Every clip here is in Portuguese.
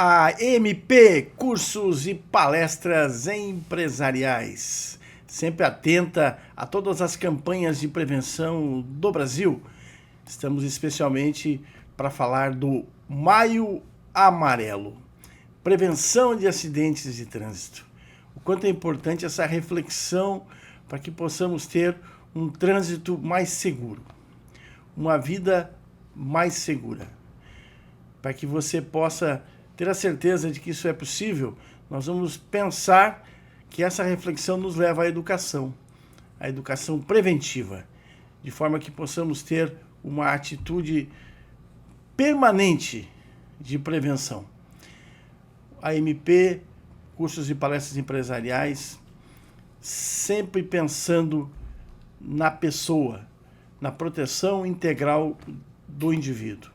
A MP, cursos e palestras empresariais, sempre atenta a todas as campanhas de prevenção do Brasil. Estamos especialmente para falar do Maio Amarelo, prevenção de acidentes de trânsito. O quanto é importante essa reflexão para que possamos ter um trânsito mais seguro, uma vida mais segura. Para que você possa ter a certeza de que isso é possível, nós vamos pensar que essa reflexão nos leva à educação preventiva, de forma que possamos ter uma atitude permanente de prevenção. A MP, cursos e palestras empresariais, sempre pensando na pessoa, na proteção integral do indivíduo,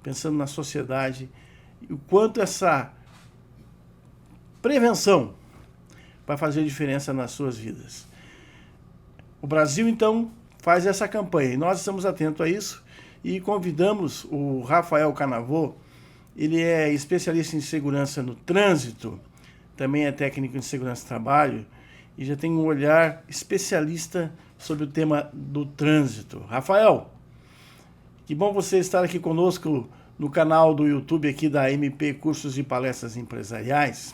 pensando na sociedade e o quanto essa prevenção vai fazer diferença nas suas vidas. O Brasil, então, faz essa campanha e nós estamos atentos a isso e convidamos o Rafael Canavô. Ele é especialista em segurança no trânsito, também é técnico em segurança do trabalho e já tem um olhar especialista sobre o tema do trânsito. Rafael, que bom você estar aqui conosco no canal do YouTube aqui da MP Cursos e Palestras Empresariais,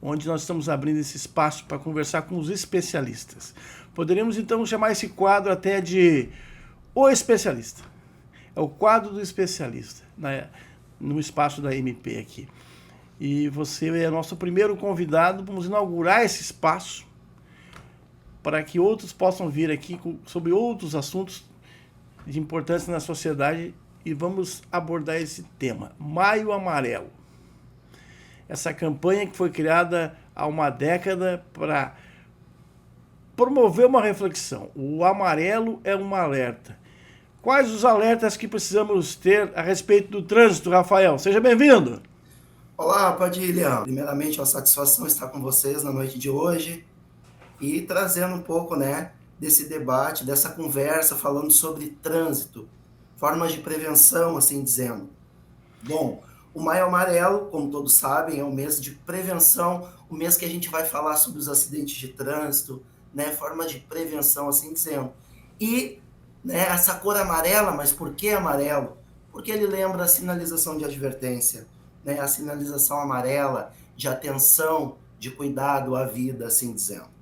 onde nós estamos abrindo esse espaço para conversar com os especialistas. Poderíamos então chamar esse quadro até de O Especialista. É o quadro do especialista, no espaço da MP aqui. E você é nosso primeiro convidado, vamos inaugurar esse espaço para que outros possam vir aqui sobre outros assuntos de importância na sociedade e vamos abordar esse tema, Maio Amarelo. Essa campanha que foi criada há uma década para promover uma reflexão. O amarelo é um alerta. Quais os alertas que precisamos ter a respeito do trânsito, Rafael? Seja bem-vindo. Olá, Padilha. Primeiramente, é uma satisfação estar com vocês na noite de hoje e trazendo um pouco, desse debate, dessa conversa, falando sobre trânsito, formas de prevenção, assim dizendo. Bom, o Maio Amarelo, como todos sabem, é um mês de prevenção, o mês que a gente vai falar sobre os acidentes de trânsito, forma de prevenção, assim dizendo. E essa cor amarela, mas por que amarelo? Porque ele lembra a sinalização de advertência, a sinalização amarela de atenção, de cuidado à vida, assim dizendo.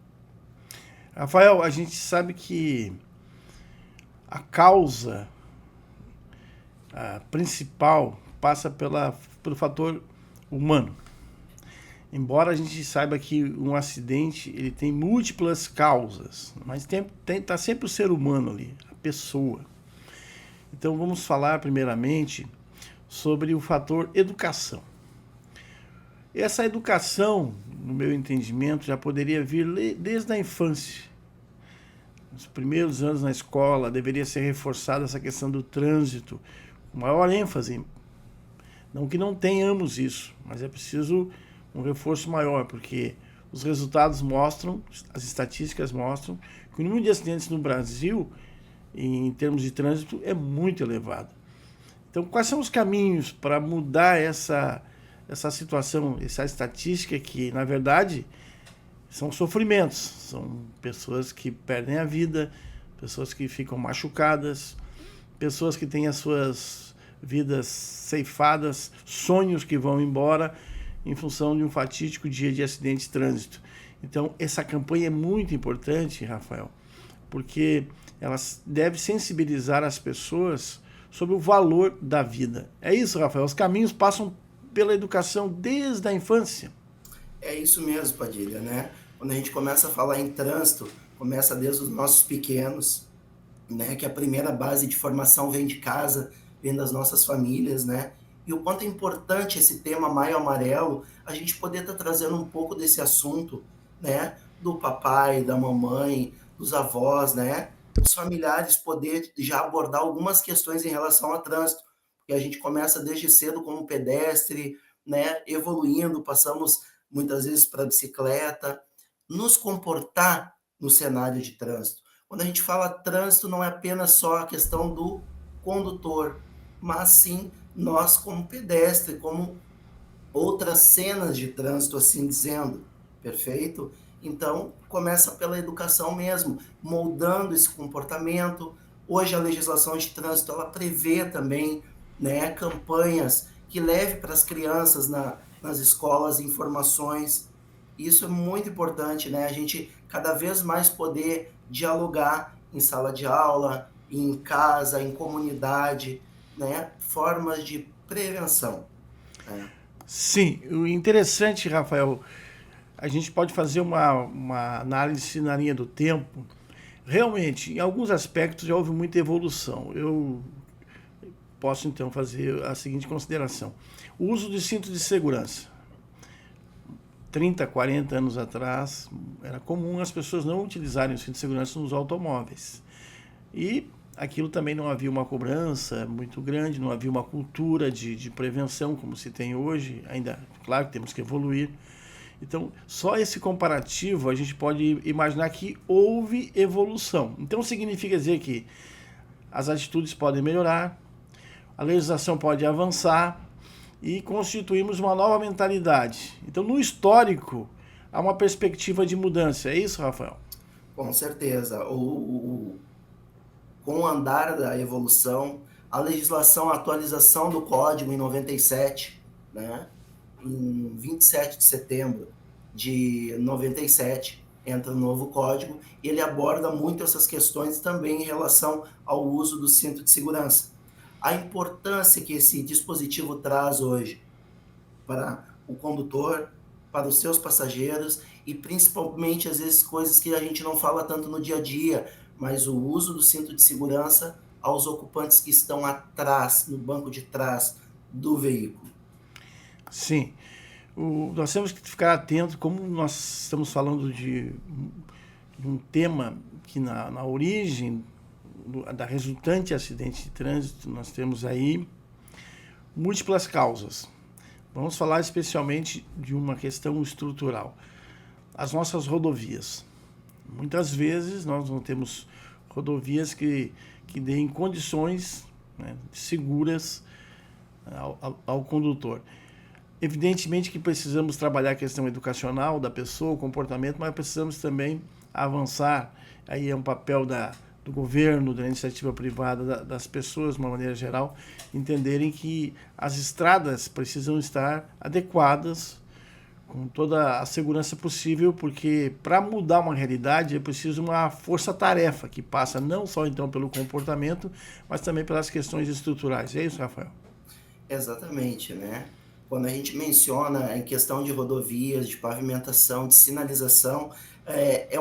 Rafael, a gente sabe que a causa principal passa pelo fator humano. Embora a gente saiba que um acidente ele tem múltiplas causas, mas tá sempre o ser humano ali, a pessoa. Então vamos falar primeiramente sobre o fator educação. Essa educação, no meu entendimento, já poderia vir desde a infância. Nos primeiros anos na escola deveria ser reforçada essa questão do trânsito, com maior ênfase. Não que não tenhamos isso, mas é preciso um reforço maior, porque os resultados mostram, as estatísticas mostram, que o número de acidentes no Brasil, em termos de trânsito, é muito elevado. Então, quais são os caminhos para mudar essa situação, essa estatística que, na verdade, são sofrimentos, são pessoas que perdem a vida, pessoas que ficam machucadas, pessoas que têm as suas vidas ceifadas, sonhos que vão embora em função de um fatídico dia de acidente de trânsito. Então, essa campanha é muito importante, Rafael, porque ela deve sensibilizar as pessoas sobre o valor da vida. É isso, Rafael, os caminhos passam pela educação desde a infância. É isso mesmo, Padilha, Quando a gente começa a falar em trânsito, começa desde os nossos pequenos, que a primeira base de formação vem de casa, vem das nossas famílias, E o quanto é importante esse tema Maio Amarelo, a gente poder estar trazendo um pouco desse assunto, Do papai, da mamãe, dos avós, Dos familiares, poder já abordar algumas questões em relação ao trânsito, porque a gente começa desde cedo como pedestre, Evoluindo, passamos muitas vezes para a bicicleta, nos comportar no cenário de trânsito. Quando a gente fala trânsito, não é apenas só a questão do condutor, mas sim nós como pedestre, como outras cenas de trânsito, assim dizendo, perfeito? Então, começa pela educação mesmo, moldando esse comportamento. Hoje a legislação de trânsito, ela prevê também, né, campanhas que leve para as crianças nas escolas informações. Isso é muito importante, né? A gente cada vez mais poder dialogar em sala de aula, em casa, em comunidade, né? Formas de prevenção, né? Sim, o interessante, Rafael, a gente pode fazer uma análise na linha do tempo. Realmente, em alguns aspectos já houve muita evolução. Eu posso então fazer a seguinte consideração: o uso de cinto de segurança. 30, 40 anos atrás, era comum as pessoas não utilizarem o cinto de segurança nos automóveis. E aquilo também não havia uma cobrança muito grande, não havia uma cultura de prevenção como se tem hoje. Ainda, claro, temos que evoluir. Então, só esse comparativo a gente pode imaginar que houve evolução. Então, significa dizer que as atitudes podem melhorar, a legislação pode avançar e constituímos uma nova mentalidade. Então, no histórico, há uma perspectiva de mudança. É isso, Rafael? Com certeza. Com o andar da evolução, a legislação, a atualização do Código em 97, né? Em 27 de setembro de 97, entra o novo código, e ele aborda muito essas questões também em relação ao uso do cinto de segurança. A importância que esse dispositivo traz hoje para o condutor, para os seus passageiros e principalmente, às vezes, coisas que a gente não fala tanto no dia a dia, mas o uso do cinto de segurança aos ocupantes que estão atrás, no banco de trás do veículo. Sim. Nós temos que ficar atentos, como nós estamos falando de um tema que na origem da resultante acidente de trânsito, nós temos aí múltiplas causas. Vamos falar especialmente de uma questão estrutural. As nossas rodovias. Muitas vezes nós não temos rodovias que deem condições, né, seguras ao condutor. Evidentemente que precisamos trabalhar a questão educacional da pessoa, o comportamento, mas precisamos também avançar. Aí é um papel do governo, da iniciativa privada, das pessoas, de uma maneira geral, entenderem que as estradas precisam estar adequadas, com toda a segurança possível, porque para mudar uma realidade é preciso uma força-tarefa que passa não só então pelo comportamento, mas também pelas questões estruturais. É isso, Rafael? Exatamente, né? Quando a gente menciona em questão de rodovias, de pavimentação, de sinalização, é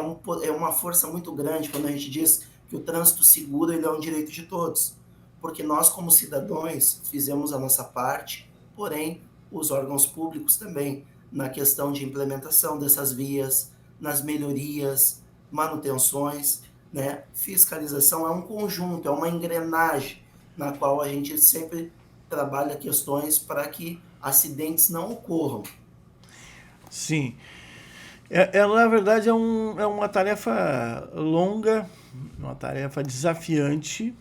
uma força muito grande quando a gente diz que o trânsito seguro ele é um direito de todos, porque nós como cidadãos fizemos a nossa parte, porém os órgãos públicos também, na questão de implementação dessas vias, nas melhorias, manutenções, né? Fiscalização é um conjunto, é uma engrenagem na qual a gente sempre trabalha questões para que acidentes não ocorram. Sim. Na verdade, é uma tarefa longa, uma tarefa desafiante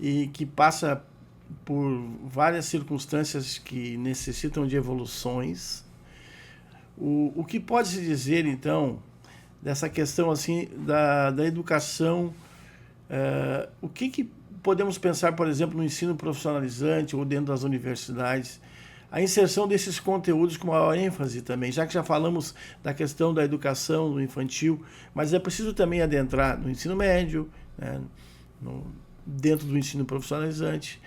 e que passa por várias circunstâncias que necessitam de evoluções. O que pode se dizer, então, dessa questão assim da educação, o que podemos pensar, por exemplo, no ensino profissionalizante ou dentro das universidades, a inserção desses conteúdos com maior ênfase também, já que já falamos da questão da educação no infantil, mas é preciso também adentrar no ensino médio, né, dentro do ensino profissionalizante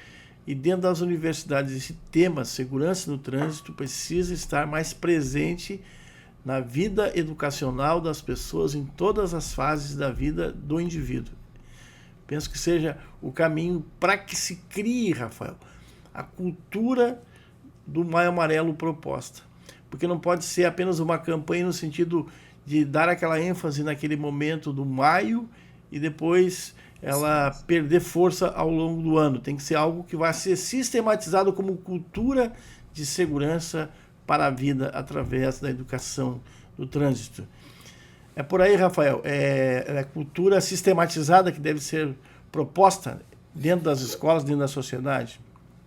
e dentro das universidades. Esse tema, segurança no trânsito, precisa estar mais presente na vida educacional das pessoas em todas as fases da vida do indivíduo. Penso que seja o caminho para que se crie, Rafael, a cultura do Maio Amarelo proposta. Porque não pode ser apenas uma campanha no sentido de dar aquela ênfase naquele momento do maio e depois ela perder força ao longo do ano. Tem que ser algo que vai ser sistematizado como cultura de segurança para a vida através da educação do trânsito. É por aí, Rafael. É a cultura sistematizada que deve ser proposta dentro das escolas, dentro da sociedade.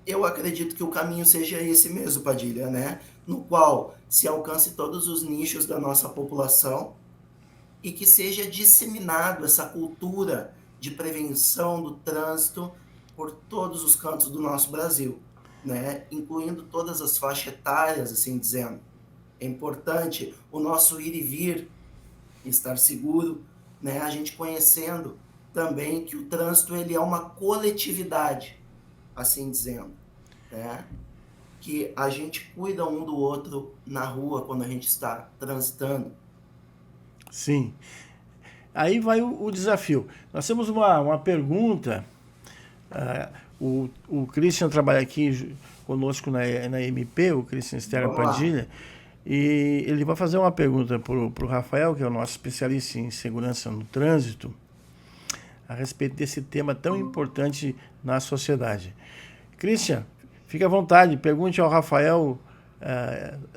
Eu acredito que o caminho seja esse mesmo, Padilha, né? No qual se alcance todos os nichos da nossa população e que seja disseminado essa cultura de prevenção do trânsito por todos os cantos do nosso Brasil, né? Incluindo todas as faixas etárias, assim dizendo. É importante o nosso ir e vir estar seguro, né? A gente conhecendo também que o trânsito ele é uma coletividade, assim dizendo, né? Que a gente cuida um do outro na rua quando a gente está transitando. Sim. Aí vai o desafio. Nós temos uma pergunta. O Christian trabalha aqui conosco na MP, o Christian Estero Vamos lá. Padilha, e ele vai fazer uma pergunta para o Rafael, que é o nosso especialista em segurança no trânsito, a respeito desse tema tão importante na sociedade. Christian, fique à vontade, pergunte ao Rafael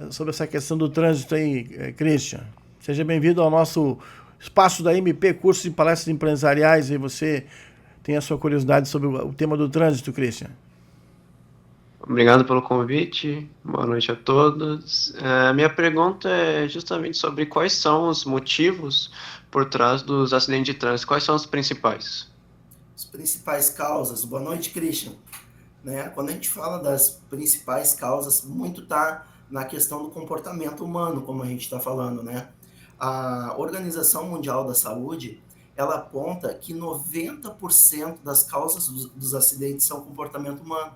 sobre essa questão do trânsito aí, Christian. Seja bem-vindo ao nosso espaço da MP, curso de palestras empresariais, e você tem a sua curiosidade sobre o tema do trânsito, Christian. Obrigado pelo convite, boa noite a todos. Minha pergunta é justamente sobre quais são os motivos por trás dos acidentes de trânsito, quais são os principais? As principais causas. Boa noite, Christian. Né? Quando a gente fala das principais causas, muito está na questão do comportamento humano, como a gente está falando, né? A Organização Mundial da Saúde, ela aponta que 90% das causas dos acidentes são comportamento humano.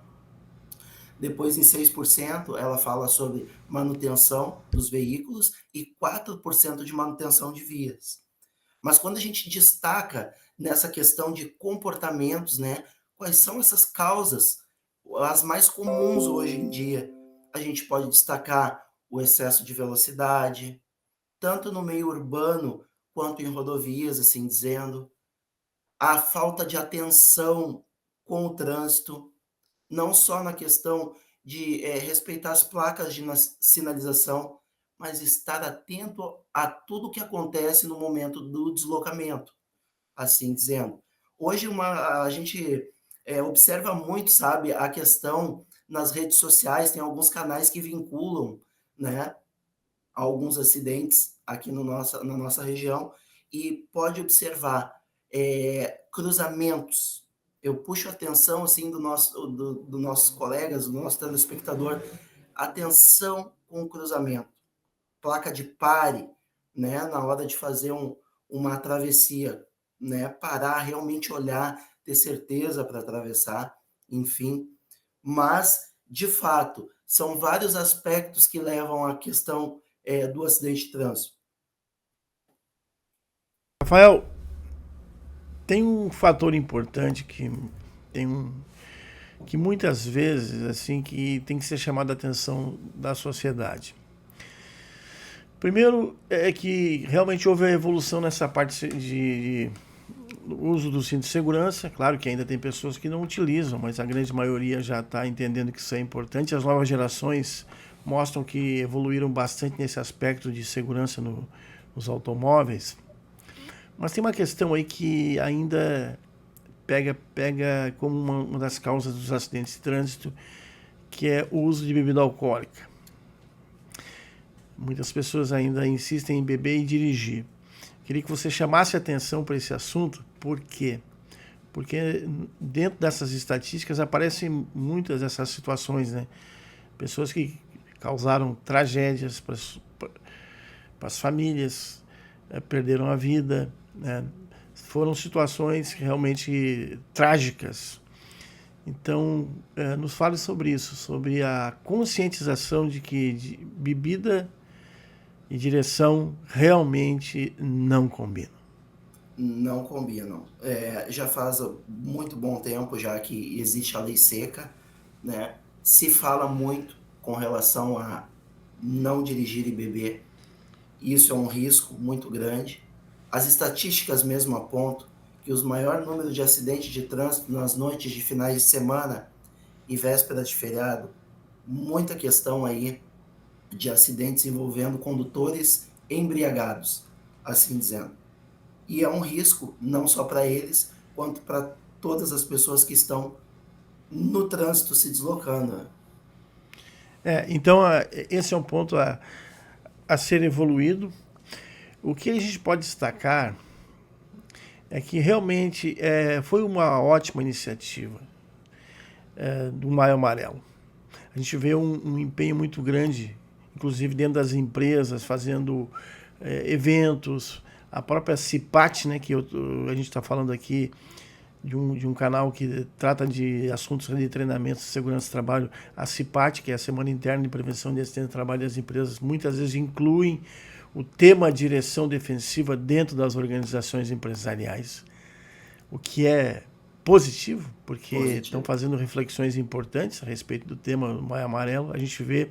Depois, em 6%, ela fala sobre manutenção dos veículos e 4% de manutenção de vias. Mas quando a gente destaca nessa questão de comportamentos, né, quais são essas causas, as mais comuns hoje em dia? A gente pode destacar o excesso de velocidade, tanto no meio urbano quanto em rodovias, assim dizendo, a falta de atenção com o trânsito, não só na questão de respeitar as placas de sinalização, mas estar atento a tudo que acontece no momento do deslocamento, assim dizendo. Hoje a gente observa muito, sabe, a questão nas redes sociais, tem alguns canais que vinculam, né, alguns acidentes aqui no na nossa região, e pode observar cruzamentos. Eu puxo a atenção assim do nossos colegas, do nosso telespectador, atenção com o cruzamento, placa de pare, né, na hora de fazer uma travessia, né, parar, realmente olhar, ter certeza para atravessar, enfim. Mas, de fato, são vários aspectos que levam à questão do acidente de trânsito. Rafael, tem um fator importante que muitas vezes assim que tem que ser chamado a atenção da sociedade. Primeiro é que realmente houve a evolução nessa parte de uso do cinto de segurança. Claro que ainda tem pessoas que não utilizam, mas a grande maioria já está entendendo que isso é importante. As novas gerações mostram que evoluíram bastante nesse aspecto de segurança nos automóveis. Mas tem uma questão aí que ainda pega como uma das causas dos acidentes de trânsito, que é o uso de bebida alcoólica. Muitas pessoas ainda insistem em beber e dirigir. Queria que você chamasse atenção para esse assunto. Por quê? Porque dentro dessas estatísticas aparecem muitas dessas situações, né? Pessoas que causaram tragédias para as famílias, perderam a vida, né? Foram situações realmente trágicas. Então, nos fale sobre isso, sobre a conscientização de que bebida e direção realmente não combinam. Não combinam. Já faz muito bom tempo já que existe a lei seca, né? Se fala muito com relação a não dirigir e beber. Isso é um risco muito grande. As estatísticas mesmo apontam que os maior número de acidentes de trânsito nas noites de finais de semana e vésperas de feriado, muita questão aí de acidentes envolvendo condutores embriagados, assim dizendo. E é um risco não só para eles, quanto para todas as pessoas que estão no trânsito se deslocando. Então, esse é um ponto a ser evoluído. O que a gente pode destacar é que realmente foi uma ótima iniciativa do Maio Amarelo. A gente vê um empenho muito grande, inclusive dentro das empresas, fazendo eventos. A própria CIPAT, né, que a gente está falando aqui, de um canal que trata de assuntos de treinamento de segurança do trabalho, a CIPAT, que é a Semana Interna de Prevenção de Acidentes de Trabalho das Empresas, muitas vezes incluem o tema direção defensiva dentro das organizações empresariais, o que é positivo, porque estão fazendo reflexões importantes a respeito do tema do Maio Amarelo. A gente vê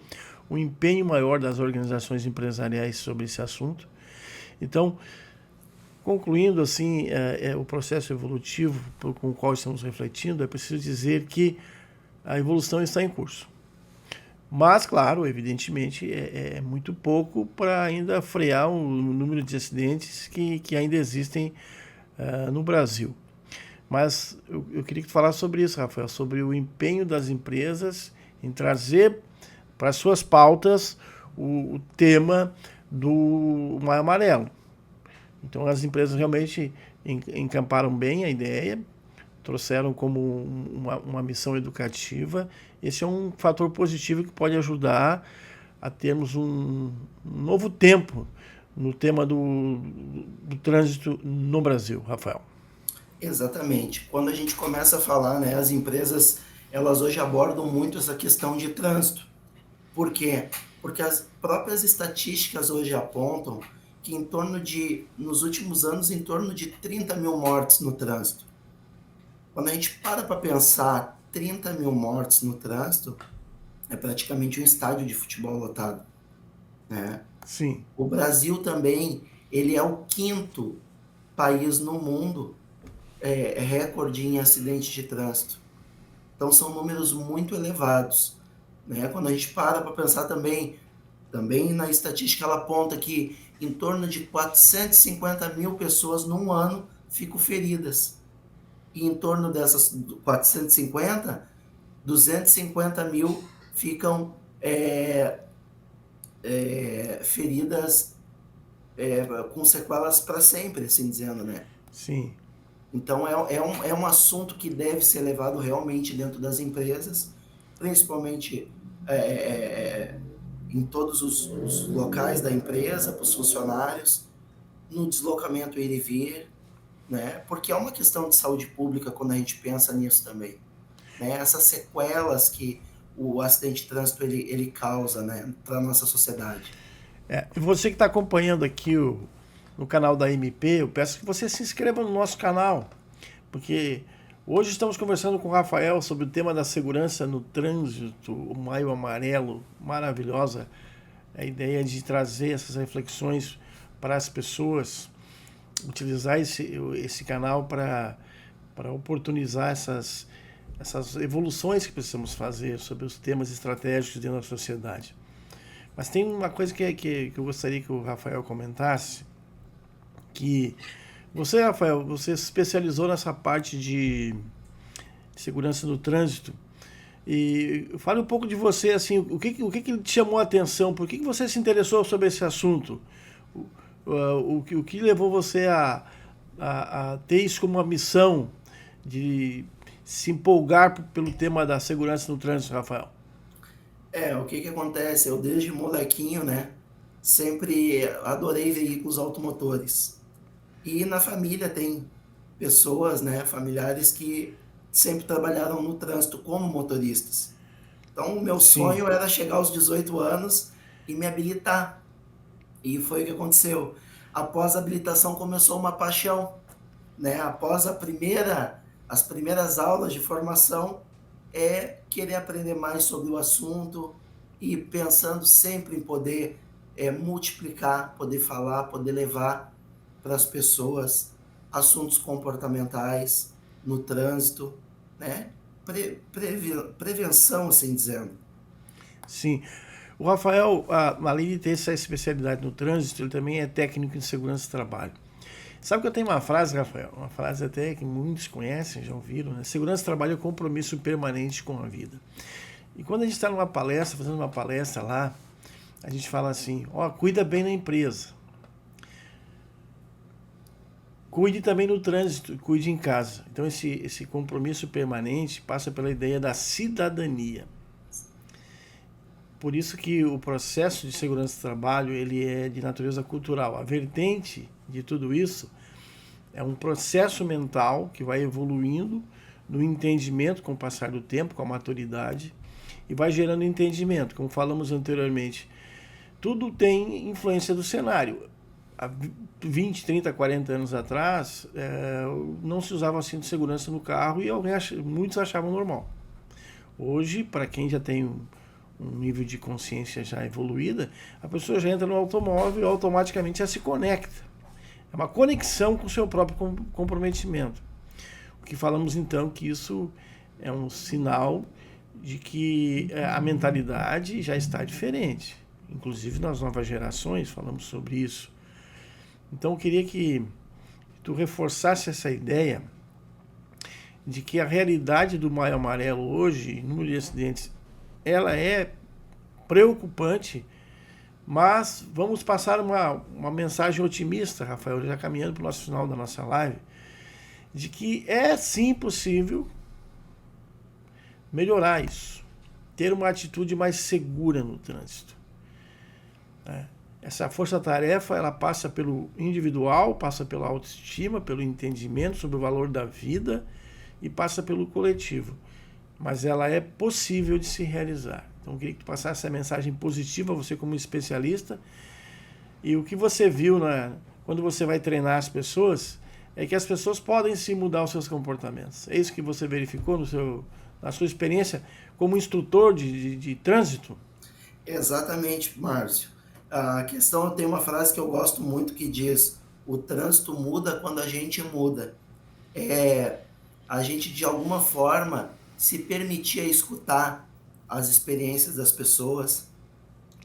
um empenho maior das organizações empresariais sobre esse assunto. Então, concluindo assim o processo evolutivo com o qual estamos refletindo, é preciso dizer que a evolução está em curso. Mas, claro, evidentemente, é muito pouco para ainda frear o número de acidentes que ainda existem no Brasil. Mas eu queria que tu falasse sobre isso, Rafael, sobre o empenho das empresas em trazer para suas pautas o tema do Maio Amarelo. Então, as empresas realmente encamparam bem a ideia, trouxeram como uma missão educativa. Esse é um fator positivo que pode ajudar a termos um novo tempo no tema do trânsito no Brasil, Rafael. Exatamente. Quando a gente começa a falar, né, as empresas, elas hoje abordam muito essa questão de trânsito. Por quê? Porque as próprias estatísticas hoje apontam que nos últimos anos, em torno de 30 mil mortes no trânsito. Quando a gente para pensar 30 mil mortes no trânsito, é praticamente um estádio de futebol lotado, né? Sim. O Brasil também, ele é o 5º país no mundo recorde em acidentes de trânsito. Então, são números muito elevados, né? Quando a gente para pensar também na estatística, ela aponta que em torno de 450 mil pessoas num ano ficam feridas. E em torno dessas 450, 250 mil ficam feridas com sequelas para sempre, assim dizendo, né? Sim. Então, é um assunto que deve ser levado realmente dentro das empresas, principalmente em todos os locais da empresa, para os funcionários, no deslocamento ir e vir, né? Porque é uma questão de saúde pública quando a gente pensa nisso também, né? Essas sequelas que o acidente de trânsito ele causa, né, para a nossa sociedade. E você que está acompanhando aqui no canal da MP, eu peço que você se inscreva no nosso canal, porque hoje estamos conversando com o Rafael sobre o tema da segurança no trânsito, o Maio Amarelo, maravilhosa a ideia de trazer essas reflexões para as pessoas, utilizar esse canal para oportunizar essas evoluções que precisamos fazer sobre os temas estratégicos dentro da sociedade. Mas tem uma coisa que eu gostaria que o Rafael comentasse, que você, Rafael, você se especializou nessa parte de segurança do trânsito. E fale um pouco de você, assim, o que te chamou a atenção, por que você se interessou sobre esse assunto? O que levou você a ter isso como uma missão de se empolgar pelo tema da segurança no trânsito, Rafael? O que acontece? Eu desde molequinho, né, sempre adorei veículos automotores. E na família tem pessoas, né, familiares que sempre trabalharam no trânsito como motoristas. Então, o meu sonho era chegar aos 18 anos e me habilitar. E foi o que aconteceu. Após a habilitação começou uma paixão, né? Após as primeiras aulas de formação, querer aprender mais sobre o assunto e pensando sempre em poder multiplicar, poder falar, poder levar para as pessoas assuntos comportamentais no trânsito, né? Prevenção, assim dizendo. Sim. O Rafael, além de ter essa especialidade no trânsito, ele também é técnico em segurança do trabalho. Sabe que eu tenho uma frase, Rafael? Uma frase até que muitos conhecem, já ouviram, né? Segurança do trabalho é compromisso permanente com a vida. E quando a gente está numa palestra, fazendo uma palestra lá, a gente fala assim, cuida bem na empresa. Cuide também no trânsito, cuide em casa. Então esse compromisso permanente passa pela ideia da cidadania. Por isso que o processo de segurança do trabalho ele é de natureza cultural. A vertente de tudo isso é um processo mental que vai evoluindo no entendimento com o passar do tempo, com a maturidade, e vai gerando entendimento. Como falamos anteriormente, tudo tem influência do cenário. Há 20, 30, 40 anos atrás, não se usava cinto de segurança no carro e muitos achavam normal. Hoje, para quem já tem um nível de consciência já evoluída, a pessoa já entra no automóvel e automaticamente já se conecta. É uma conexão com o seu próprio comprometimento. O que falamos então que isso é um sinal de que a mentalidade já está diferente. Inclusive nas novas gerações falamos sobre isso. Então eu queria que tu reforçasse essa ideia de que a realidade do Maio Amarelo hoje, número de acidentes, ela é preocupante, mas vamos passar uma mensagem otimista, Rafael, já caminhando para o nosso final da nossa live, de que é sim possível melhorar isso, ter uma atitude mais segura no trânsito. Essa força-tarefa ela passa pelo individual, passa pela autoestima, pelo entendimento sobre o valor da vida e passa pelo coletivo. Mas ela é possível de se realizar. Então eu queria que tu passasse essa mensagem positiva, você como especialista. E o que você viu quando você vai treinar as pessoas é que as pessoas podem sim mudar os seus comportamentos. É isso que você verificou na sua experiência como instrutor de trânsito? Exatamente, Márcio. A questão, tem uma frase que eu gosto muito que diz: o trânsito muda quando a gente muda. A gente, de alguma forma, se permitir escutar as experiências das pessoas,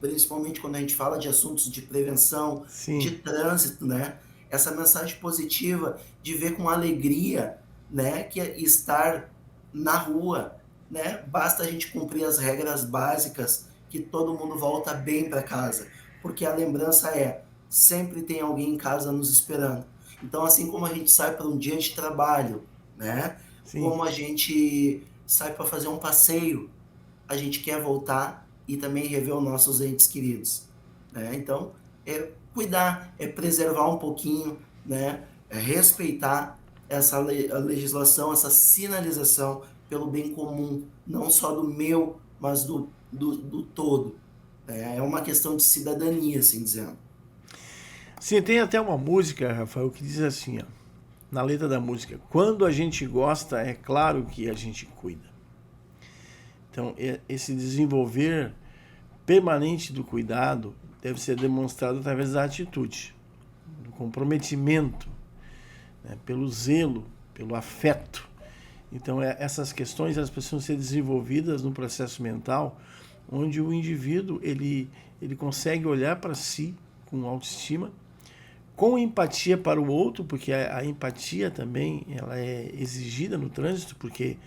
principalmente quando a gente fala de assuntos de prevenção, Sim. de trânsito, né? Essa mensagem positiva de ver com alegria, né, que é estar na rua, né? Basta a gente cumprir as regras básicas que todo mundo volta bem para casa, porque a lembrança sempre tem alguém em casa nos esperando. Então, assim como a gente sai para um dia de trabalho, né? Sim. Como a gente sai para fazer um passeio, a gente quer voltar e também rever os nossos entes queridos, né? Então, cuidar, preservar um pouquinho, né? Respeitar essa a legislação, essa sinalização pelo bem comum, não só do meu, mas do todo. É uma questão de cidadania, assim dizendo. Sim, tem até uma música, Rafael, que diz assim, na letra da música: quando a gente gosta, é claro que a gente cuida. Então, esse desenvolver permanente do cuidado deve ser demonstrado através da atitude, do comprometimento, né, pelo zelo, pelo afeto. Então, essas questões elas precisam ser desenvolvidas no processo mental, onde o indivíduo ele consegue olhar para si com autoestima, com empatia para o outro, porque a empatia também ela é exigida no trânsito, porque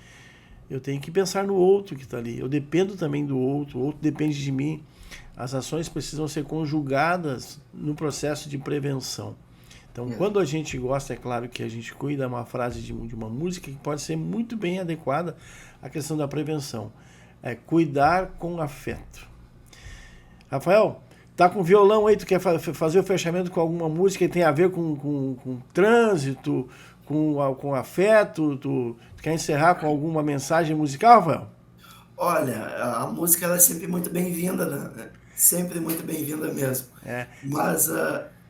eu tenho que pensar no outro que está ali. Eu dependo também do outro, o outro depende de mim. As ações precisam ser conjugadas no processo de prevenção. Então, quando a gente gosta, é claro que a gente cuida, é uma frase de uma música que pode ser muito bem adequada à questão da prevenção. É cuidar com afeto. Rafael, tá com violão aí, tu quer fazer o fechamento com alguma música que tem a ver com trânsito, com afeto? Tu quer encerrar com alguma mensagem musical, Rafael? Olha, a música ela é sempre muito bem-vinda, né? Sempre muito bem-vinda mesmo. Mas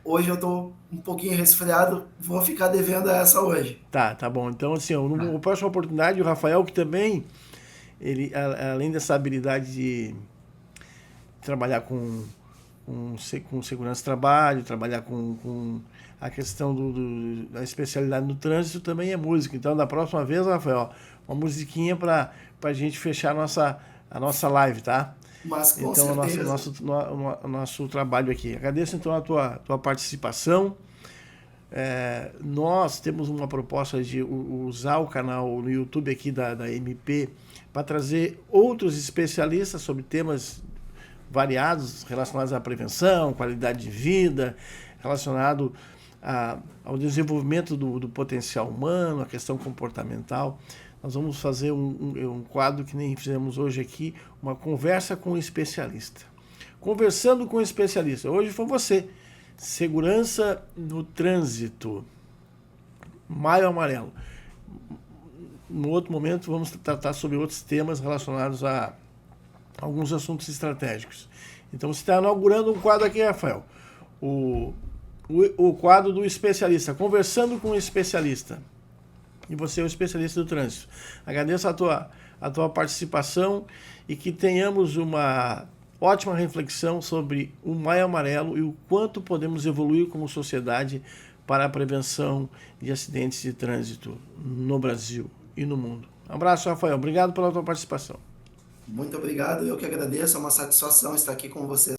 hoje eu tô um pouquinho resfriado, vou ficar devendo essa hoje. Tá bom. Então, assim, na próxima oportunidade, o Rafael, que também, ele, além dessa habilidade de trabalhar com segurança do trabalho, trabalhar com a questão da especialidade no trânsito, também é música. Então, da próxima vez, Rafael, uma musiquinha para a gente fechar a nossa live, tá? Mas com então, certeza. o nosso trabalho aqui. Agradeço, então, a tua participação. Nós temos uma proposta de usar o canal no YouTube aqui da MP para trazer outros especialistas sobre temas variados relacionados à prevenção, qualidade de vida, relacionado ao desenvolvimento do potencial humano, a questão comportamental. Nós vamos fazer um quadro que nem fizemos hoje aqui, uma conversa com um especialista. Conversando com um especialista. Hoje foi você. Segurança no trânsito. Maio Amarelo. No outro momento vamos tratar sobre outros temas relacionados a alguns assuntos estratégicos. Então você está inaugurando um quadro aqui, Rafael. O quadro do especialista. Conversando com um especialista. E você é o especialista do trânsito. Agradeço a tua participação e que tenhamos uma ótima reflexão sobre o Maio Amarelo e o quanto podemos evoluir como sociedade para a prevenção de acidentes de trânsito no Brasil e no mundo. Um abraço, Rafael. Obrigado pela tua participação. Muito obrigado. Eu que agradeço. É uma satisfação estar aqui com você.